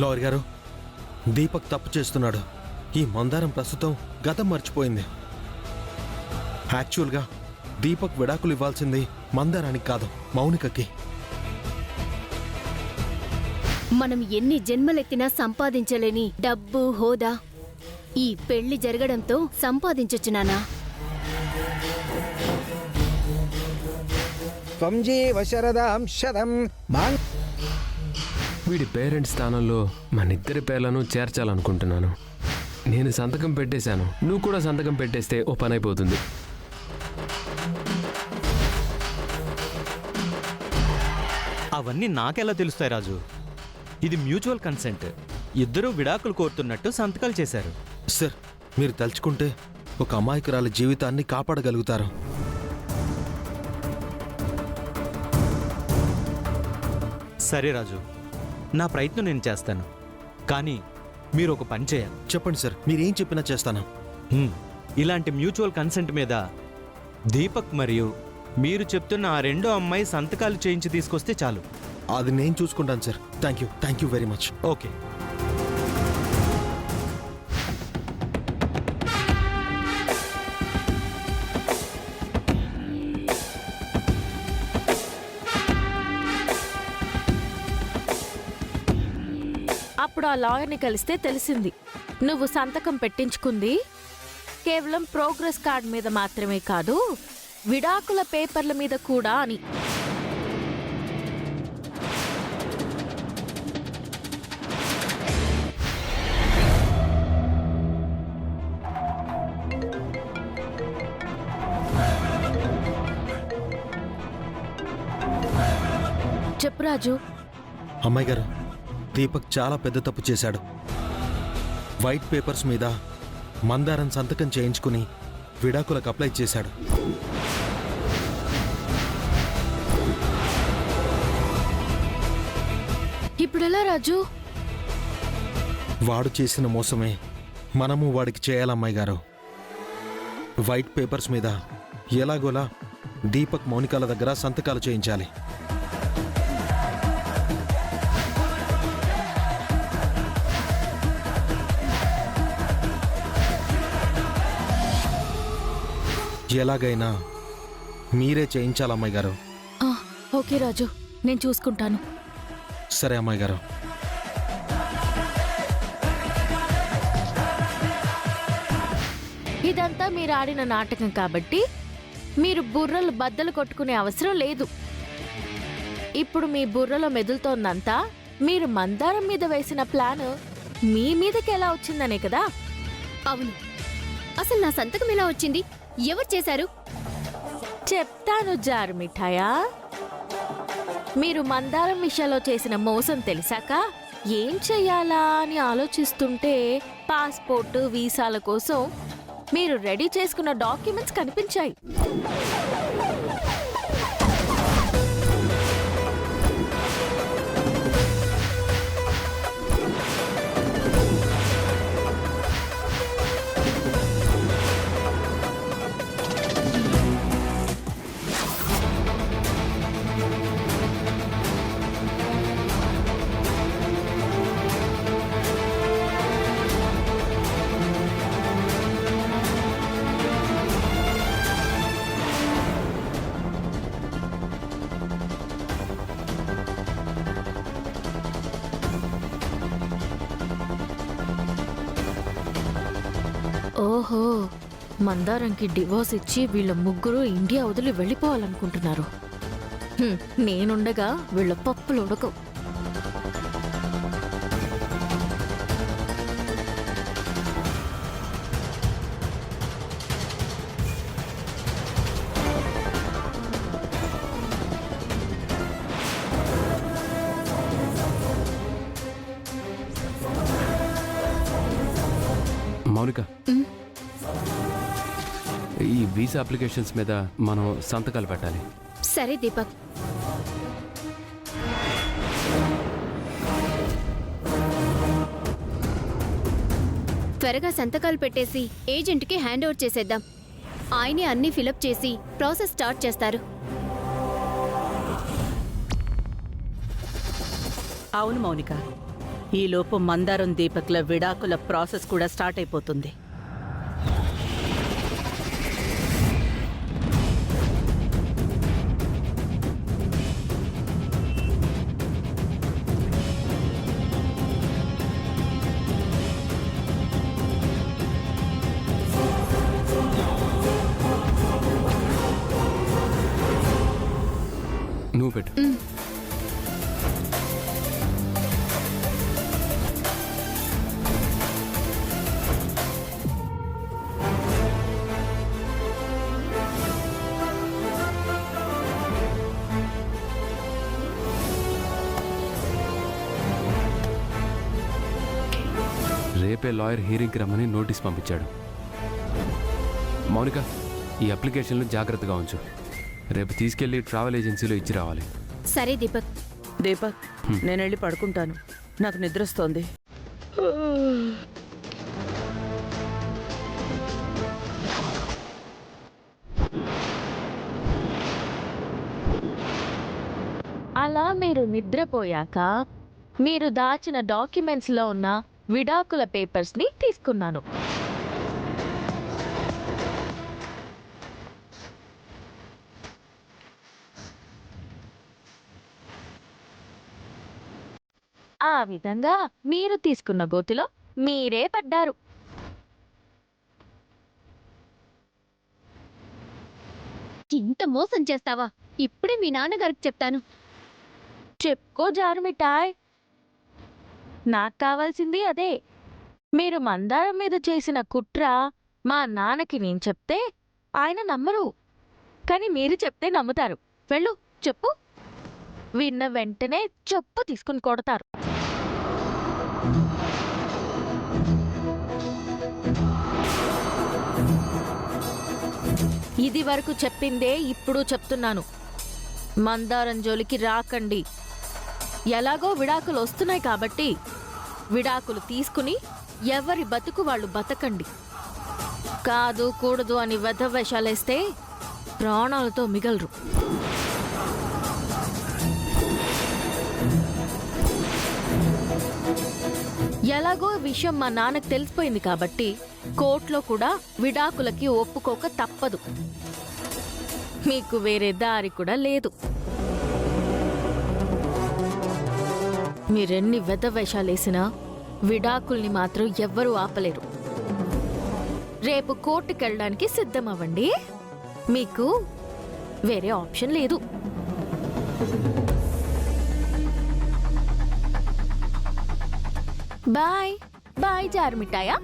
Lawyer గారు, దీపక్ తప్పు చేస్తున్నాడు. ఈ మందారం ప్రస్తుతం గతం మర్చిపోయింది. యాక్చువల్గా దీపక్ విడాకులు ఇవ్వాల్సింది మందారానికి కాదు, మౌనికకి. మనం ఎన్ని జన్మలెత్తినా సంపాదించలేని డబ్బు, హోదా ఈ పెళ్లి జరగడంతో సంపాదించొచ్చు నానా. వీడి పేరెంట్స్ స్థానంలో మనిద్దరి పేర్లను చేర్చాలనుకుంటున్నాను. నేను సంతకం పెట్టేశాను, నువ్వు కూడా సంతకం పెట్టేస్తే ఓ పని అయిపోతుంది. అవన్నీ నాకెలా తెలుస్తాయి రాజు? ఇది మ్యూచువల్ కన్సెంట్. ఇద్దరూ విడాకులు కోరుతున్నట్టు సంతకాలు చేశారు. సార్, మీరు తలుచుకుంటే ఒక అమాయకురాలి జీవితాన్ని కాపాడగలుగుతారు. సరే రాజు, నా ప్రయత్నం నేను చేస్తాను. కానీ మీరు ఒక పని చేయాలి. చెప్పండి సార్, మీరేం చెప్పినా చేస్తాను. ఇలాంటి మ్యూచువల్ కన్సెంట్ మీద దీపక్ మరియు మీరు చెప్తున్న ఆ రెండో అమ్మాయి సంతకాలు చేయించి తీసుకొస్తే చాలు. అది నేను చూసుకుంటాను sir. Thank you very much. Okay. అప్పుడు ఆ లాయర్ని కలిస్తే తెలిసింది నువ్వు సంతకం పెట్టించుకుంది కేవలం ప్రోగ్రెస్ కార్డ్ మీద మాత్రమే కాదు, విడాకుల పేపర్ల మీద కూడా అని. చెప్పు రాజు. అమ్మాయి గారు, దీపక్ చాలా పెద్ద తప్పు చేశాడు. వైట్ పేపర్స్ మీద మందారం సంతకం చేయించుకుని విడాకులకు అప్లై చేశాడు. ఇప్పుడెలా రాజు? వాడు చేసిన మోసమే మనము వాడికి చేయాలమ్మాయి గారు. వైట్ పేపర్స్ మీద ఎలాగోలా దీపక్, మౌనికాల దగ్గర సంతకాలు చేయించాలి. ఎలాగైనా మీరే చేయించాలి అమ్మాయి గారు. ఓకే రాజు, నేను చూసుకుంటాను. సరే అమ్మాయి గారు. ఇదంతా మీరు ఆడిన నాటకం కాబట్టి మీరు బుర్రలు బద్దలు కొట్టుకునే అవసరం లేదు. ఇప్పుడు మీ బుర్రలో మెదులుతోందంతా మీరు మందారం మీద వేసిన ప్లాన్ మీ మీదకి ఎలా వచ్చిందనే కదా. అవును, అసలు నా సంతకం ఎలా వచ్చింది? ఎవరు చేశారు? చెప్తాను జారు మిఠాయా. మీరు మందారం విషయంలో చేసిన మోసం తెలిసాక ఏం చెయ్యాలా అని ఆలోచిస్తుంటే పాస్పోర్టు, వీసాల కోసం మీరు రెడీ చేసుకున్న డాక్యుమెంట్స్ కనిపించాయి. ఓహో, మందారంకి డివోర్స్ ఇచ్చి వీళ్ళ ముగ్గురు ఇండియా వదిలి వెళ్ళిపోవాలనుకుంటున్నారు. నేనుండగా వీళ్ళ పప్పులు ఉడకవు. మౌనిక, ఈ వీసా అప్లికేషన్స్ మీద మనం సంతకాలు పెట్టాలి. సరే దీపక్. త్వరగా సంతకాలు పెట్టేసి ఏజెంట్కి హ్యాండ్ ఓవర్ చేసేద్దాం. ఆయనే అన్నీ ఫిలప్ చేసి ప్రాసెస్ స్టార్ట్ చేస్తారు. అవును మౌనిక, ఈలోపు మందారం దీపక్ల విడాకుల ప్రాసెస్ కూడా స్టార్ట్ అయిపోతుంది. నువ్వు పెట్టు. రేపే లాయర్ హీరింగ్కి రమ్మని నోటీస్ పంపించాడు. మౌనిక, ఈ అప్లికేషన్లు జాగ్రత్తగా ఉంచు. రేపు తీసుకెళ్లి ట్రావెల్ ఏజెన్సీలో ఇచ్చి రావాలి. సరే దీపక్. దీపక్, నేను వెళ్ళి పడుకుంటాను, నాకు నిద్రొస్తోంది. అలా మీరు నిద్రపోయాక మీరు దాచిన డాక్యుమెంట్స్లో ఉన్న విడాకుల పేపర్స్ని తీసుకున్నాను. ఆ విధంగా మీరు తీసుకున్న గోతిలో మీరే పడ్డారు. ఇంత మోసం చేస్తావా? ఇప్పుడే మీ నాన్నగారికి చెప్తాను. చెప్పుకో జారుమిఠాయ్, నాకు కావాల్సింది అదే. మీరు మందారం మీద చేసిన కుట్ర మా నాన్నకి నేను చెప్తే ఆయన నమ్మరు, కానీ మీరు చెప్తే నమ్ముతారు. వెళ్ళు, చెప్పు. విన్న వెంటనే చెప్పు తీసుకుని కొడతారు. ఇది వరకు చెప్పిందే ఇప్పుడు చెప్తున్నాను. మందారం జోలికి రాకండి. ఎలాగో విడాకులు వస్తున్నాయి కాబట్టి విడాకులు తీసుకుని ఎవరి బతుకు వాళ్ళు బతకండి. కాదు కూడదు అని వెధవేషాలేస్తే ప్రాణాలతో మిగలరు. ఎలాగో విషయం మా నాన్నకు తెలిసిపోయింది కాబట్టి కోర్టులో కూడా విడాకులకి ఒప్పుకోక తప్పదు. మీకు వేరే దారి కూడా లేదు. మీరెన్ని వెధవేషాలేసినా విడాకుల్ని మాత్రం ఎవ్వరూ ఆపలేరు. రేపు కోర్టుకెళ్ళడానికి సిద్ధమవ్వండి. మీకు వేరే ఆప్షన్ లేదు. బాయ్ బాయ్ జారుమిఠాయా.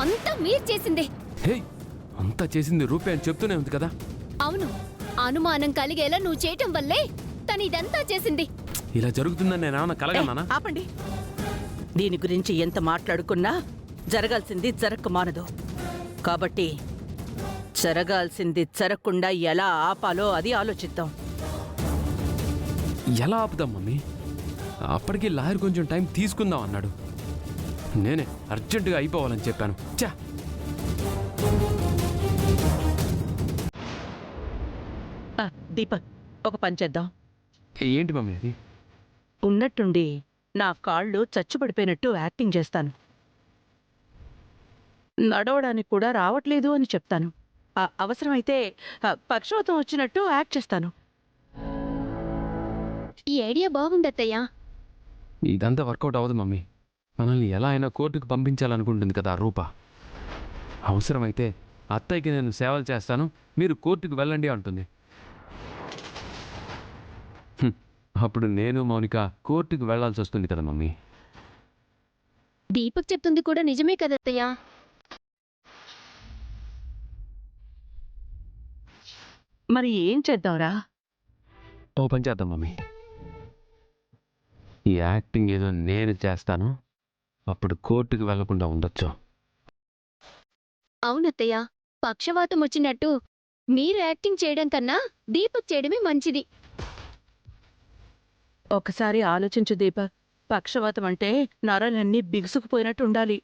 అంతా మీరు చేసిందే. హే, అంతా చేసింది రూపే అని చెప్తూనే ఉంది కదా. అవును, అనుమానం కలిగేలా నువ్వు చేయటం వల్లే తను ఇదంతా చేసింది. ఇలా జరుగుతుందని నేను ఏమన్నా కలగన్నానా? ఆపండి. దీని గురించి ఎంత మాట్లాడుకున్నా జరగాల్సింది జరక్క మానదు. కాబట్టి జరగాల్సింది జరగకుండా ఎలా ఆపాలో అది ఆలోచిద్దాం. ఎలా ఆపుదాం మమ్మీ? అప్పటికి లాయర్ కొంచెం టైం తీసుకుందాం అన్నాడు. నేనే అర్జెంటుగా అయిపోవాలని చెప్పాను. చా, దీపక్, ఒక పని చేద్దాం. ఏంటి మమ్మీ అది? ఉన్నట్టుండి నా కాళ్ళు చచ్చుపడిపోయినట్టు యాక్టింగ్ చేస్తాను. నడవడానికి కూడా రావట్లేదు అని చెప్తాను. అవసరమైతే పక్షవాతం వచ్చినట్టు యాక్ట్ చేస్తాను. ఈ ఐడియా బాగుందత్తయ్యా. ఇదంతా వర్కౌట్ అవ్వదు మమ్మీ. మనల్ని ఎలా అయినా కోర్టుకు పంపించాలనుకుంటుంది కదా ఆ రూప. అవసరమైతే అత్తయ్యకి నేను సేవలు చేస్తాను, మీరు కోర్టుకు వెళ్ళండి అంటుంది. అప్పుడు నేను మౌనిక కోర్టుకు వెళ్లాల్సి వస్తుంది కదా మమ్మీ. దీపక్ చెప్తుంది కూడా నిజమే కదత్తయ్యా. మరి ఏం చేద్దాంరా? ఓ పని చేద్దాం మమ్మీ. ఈ యాక్టింగ్ ఏదో నేను చేస్తాను, అప్పుడు కోర్టుకు వెళ్లకుండా ఉండొచ్చు. అవునత్తయ్య, పక్షవాతం వచ్చినట్టు మీరు యాక్టింగ్ చేయడం కన్నా దీపక్ చేయడమే మంచిది. ఒకసారి ఆలోచించు దీపక్. పక్షవాతం అంటే నరాలన్నీ బిగుసుకుపోయినట్టు ఉండాలి.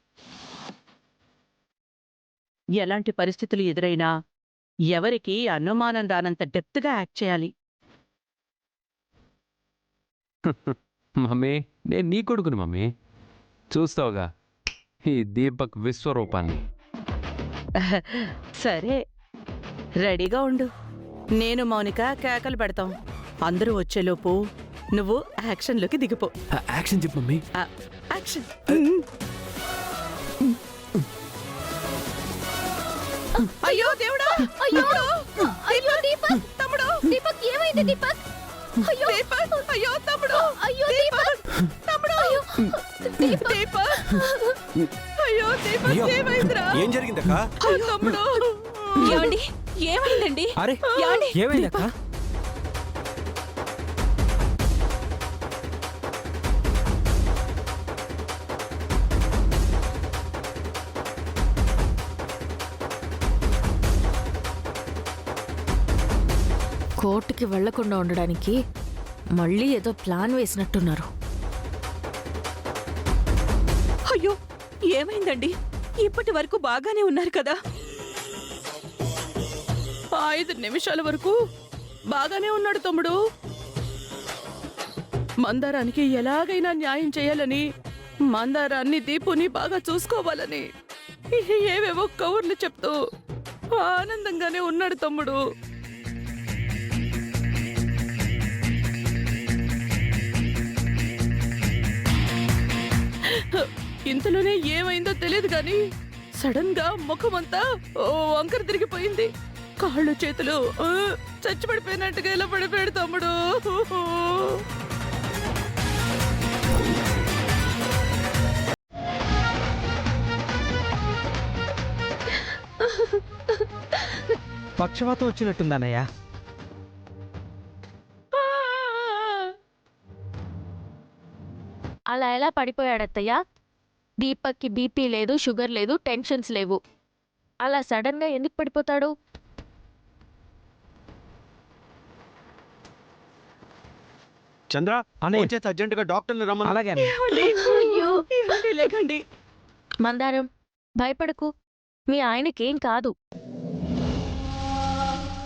ఎలాంటి పరిస్థితులు ఎదురైనా ఎవరికి అనుమానం రానంత డెప్త్గా యాక్ట్ చేయాలి. మమ్మీ నేను నీ కొడుకుని మమ్మీ. చూస్తావుగా ఈ దీపక్ విశ్వరూపాన్ని. సరే, రెడీగా ఉండు. నేను మౌనిక కేకలు పెడతాం. అందరూ వచ్చేలోపు నువ్వు యాక్షన్లోకి దిగిపో. యాక్షన్ చెప్పు మమ్మీ. యాక్షన్. అయ్యో దేవుడా! అయ్యో అయ్యో దీపక్ తమ్ముడు దీపక్ ఏమైంది దీపక్ అయ్యో దీపక్! అయ్యో తమ్ముడు! అయ్యో దీపక్ తమ్ముడు! అయ్యో దీపక్ దీపక్! అయ్యో దీపక్, ఏమైందిరా? ఏం జరిగిందక్క? అయ్యో తమ్ముడు! ఏమండి ఏమైందండి? అరే ఏమండి? ఏమైందక్క? కోర్టుకి వెళ్లకుండా ఉండడానికి మళ్ళీ ఏదో ప్లాన్ వేసినట్టున్నారు. అయ్యో ఏమైందండి? ఇప్పటి వరకు బాగానే ఉన్నారు కదా? 5 నిమిషాల వరకు బాగానే ఉన్నాడు తమ్ముడు. మందారానికి ఎలాగైనా న్యాయం చేయాలని, మందారాన్ని దీపుని బాగా చూసుకోవాలని ఏవేవో కవర్లు చెప్తూ ఆనందంగానే ఉన్నాడు తమ్ముడు. ఇంతలోనే ఏమైందో తెలియదు గాని సడన్ గా ముఖమంతా వంకర తిరిగిపోయింది. కాళ్ళు చేతులు చచ్చిపడిపోయినట్టుగా ఇలా పడిపోయాడు తమ్ముడు. పక్షవాతం వచ్చినట్టుందన్నయ్య. అలా ఎలా పడిపోయాడత్తయ్యా? దీపక్కి బీపీ లేదు, షుగర్ లేదు, టెన్షన్స్ లేవు. అలా సడన్ గా ఎందుకు పడిపోతాడు? చంద్ర అన్నయ్య. వచ్చేసి అర్జెంటుగా డాక్టర్ని రమ్మని. అలాగే అన్నయ్య. ఇవ్వండి, లేకండి. మందారం భయపడకు, మీ ఆయనకేం కాదు.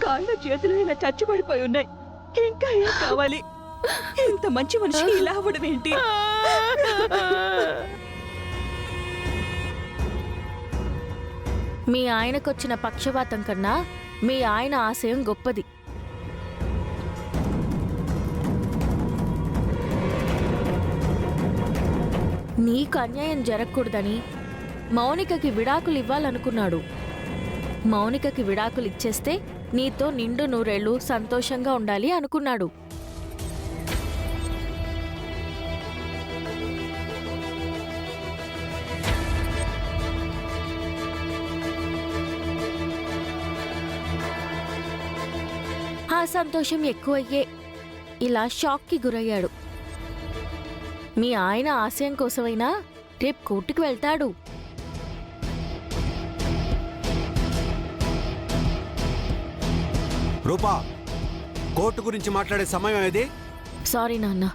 కాళ్ళు చేతులు ఇలా చచ్చిపడిపోయి ఉన్నాయి. ఇంకా ఏం కావాలి? ఇంత మంచి మనిషి ఇలా అవ్వడం ఏంటి? మీ ఆయనకొచ్చిన పక్షవాతం కన్నా మీ ఆయన ఆశయం గొప్పది. నీకు అన్యాయం జరగకూడదని మౌనికకి విడాకులు ఇవ్వాలనుకున్నాడు. మౌనికకి విడాకులు ఇచ్చేస్తే నీతో నిండు నూరేళ్లు సంతోషంగా ఉండాలి అనుకున్నాడు. ఆ సంతోషం ఎక్కువయ్యే ఇలా షాక్కి గురయ్యాడు. మీ ఆయన ఆశయం కోసమైనా రేపు కోర్టుకు వెళ్తాడు. రూపా, కోర్టు గురించి మాట్లాడే సమయం ఇది. సారీ నాన్న.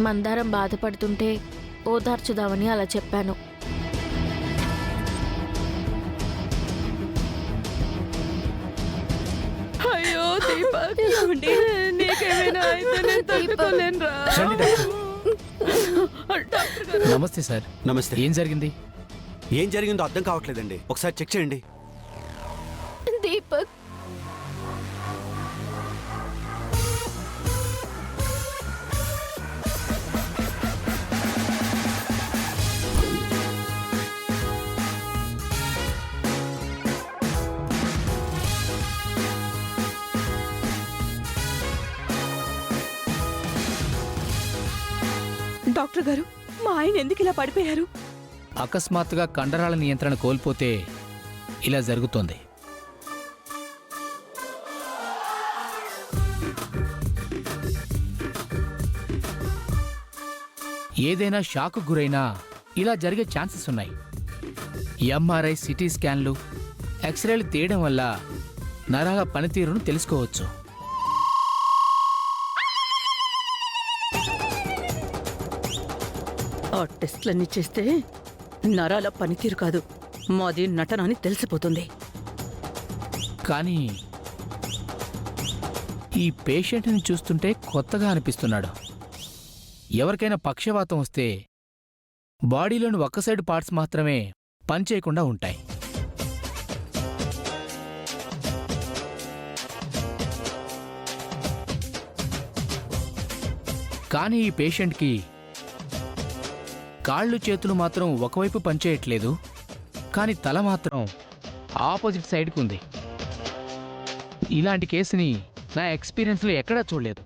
మందారం బాధపడుతుంటే ఓదార్చుదామని అలా చెప్పాను. అయ్యో దీపక్, ఏమండి? నీకేమైనా అయితే నేను తట్టుకోలేనురా. రండి డాక్టర్. డాక్టర్ గారు. నమస్తే సార్. నమస్తే. ఏం జరిగింది? ఏం జరిగిందో అర్థం కావట్లేదండి. ఒకసారి చెక్ చేయండి. దీపక్ డాక్టర్ గారు, మా ఆయన ఎందుకు ఇలా పడిపోయారు? అకస్మాత్తుగా కండరాల నియంత్రణ కోల్పోతే ఇలా జరుగుతోంది. ఏదైనా షాకు గురైనా ఇలా జరిగే ఛాన్సెస్ ఉన్నాయి. ఎంఆర్ఐ, సిటీ స్కాన్లు, ఎక్స్రేలు తీయడం వల్ల నరాల పనితీరును తెలుసుకోవచ్చు. ఆ టెస్ట్లన్నీ చేస్తే నరాల పనితీరు కాదు, మాది నటన అని తెలిసిపోతుంది. కానీ ఈ పేషెంట్ని చూస్తుంటే కొత్తగా అనిపిస్తున్నాడు. ఎవరికైనా పక్షవాతం వస్తే బాడీలోని ఒక్క సైడ్ పార్ట్స్ మాత్రమే పనిచేయకుండా ఉంటాయి. కానీ ఈ పేషెంట్కి కాళ్ళు చేతులు మాత్రం ఒకవైపు పనిచేయట్లేదు, కానీ తల మాత్రం ఆపోజిట్ సైడ్కి ఉంది. ఇలాంటి కేసుని నా ఎక్స్పీరియన్స్లో ఎక్కడా చూడలేదు.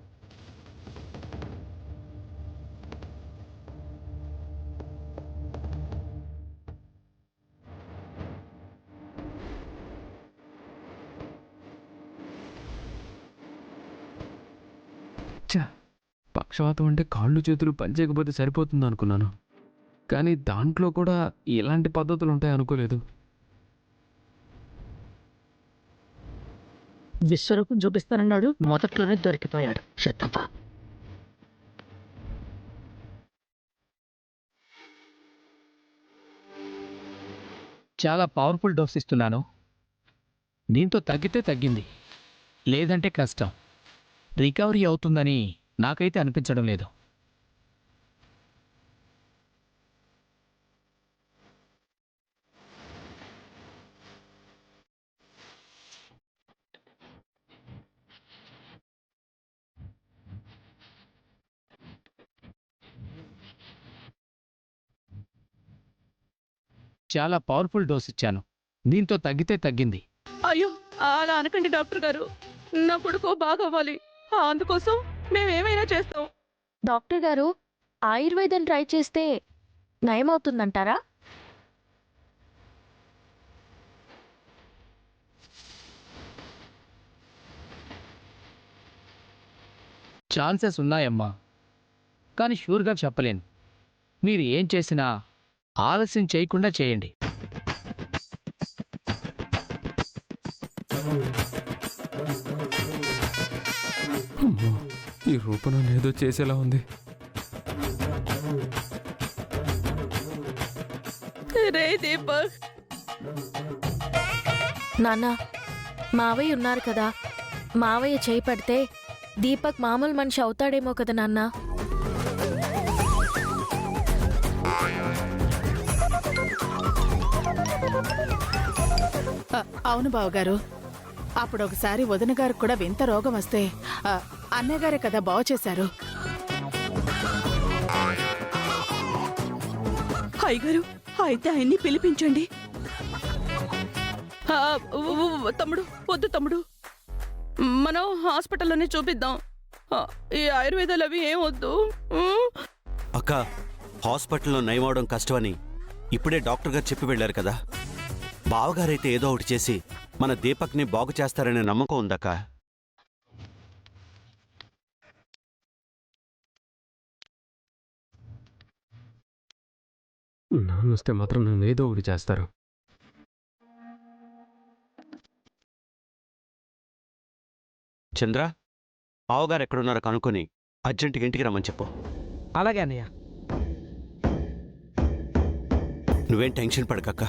పక్షవాతం అంటే కాళ్ళు చేతులు పనిచేయకపోతే సరిపోతుంది అనుకున్నాను, కానీ దాంట్లో కూడా ఇలాంటి పద్ధతులు ఉంటాయి అనుకోలేదు. విశ్వరూపం చూపిస్తానన్నాడు, మొదట్లోనే దొరికిపోయాడు. శతప్ప. చాలా పవర్ఫుల్ డోస్ ఇస్తున్నాను. దీంతో తగ్గితే తగ్గింది, లేదంటే కష్టం. రికవరీ అవుతుందని నాకైతే అనిపించడం లేదు. చాలా పవర్ఫుల్ డోస్ ఇచ్చాను. దీంతో తగ్గితే తగ్గింది. అయ్యో అలా అనకండి డాక్టర్ గారు, నా కొడుకు బాగా అవ్వాలి. అందుకోసం మేమేమైనా చేస్తాం. డాక్టర్ గారు, ఆయుర్వేదం ట్రై చేస్తే నయమవుతుందంటారా? ఛాన్సెస్ ఉన్నాయమ్మా, కానీ షూర్గా చెప్పలేను. మీరు ఏం చేసినా ఆలస్యం చేయకుండా చేయండి. అమ్మో, ఈ రూపం ఏదో చేసేలా ఉంది. రే దీపక్, నాన్న, మావయ్య ఉన్నారు కదా, మావయ్య చేయి పడితే దీపక్ మామూలు మనిషి అవుతాడేమో కదా నాన్న. అవును బావగారు, అప్పుడు ఒకసారి వదిన గారికి కూడా వింత రోగం వస్తే అన్నయ్య గారే కదా బాగు చేశారు. అయ్యగారు, అయితే ఆయన్ని పిలిపించండి. తమ్ముడు, వద్దు తమ్ముడు, మనం హాస్పిటల్లోనే చూపిద్దాం. ఈ ఆయుర్వేదాలు అవి ఏం వద్దు. అక్క, హాస్పిటల్లో నయమవడం కష్టమని ఇప్పుడే డాక్టర్ గారు చెప్పి వెళ్ళారు కదా. బావగారైతే ఏదో ఒకటి చేసి మన దీపక్ని బాగు చేస్తారనే నమ్మకం ఉందక్క. నాన్న వస్తే మాత్రం నన్ను ఏదో ఒకటి చేస్తారు. చంద్ర, బావగారు ఎక్కడున్నారో కనుక్కొని అర్జెంటుగా ఇంటికి రమ్మని చెప్పు. అలాగే అన్నయ్య. నువ్వేం టెన్షన్ పడకక్క.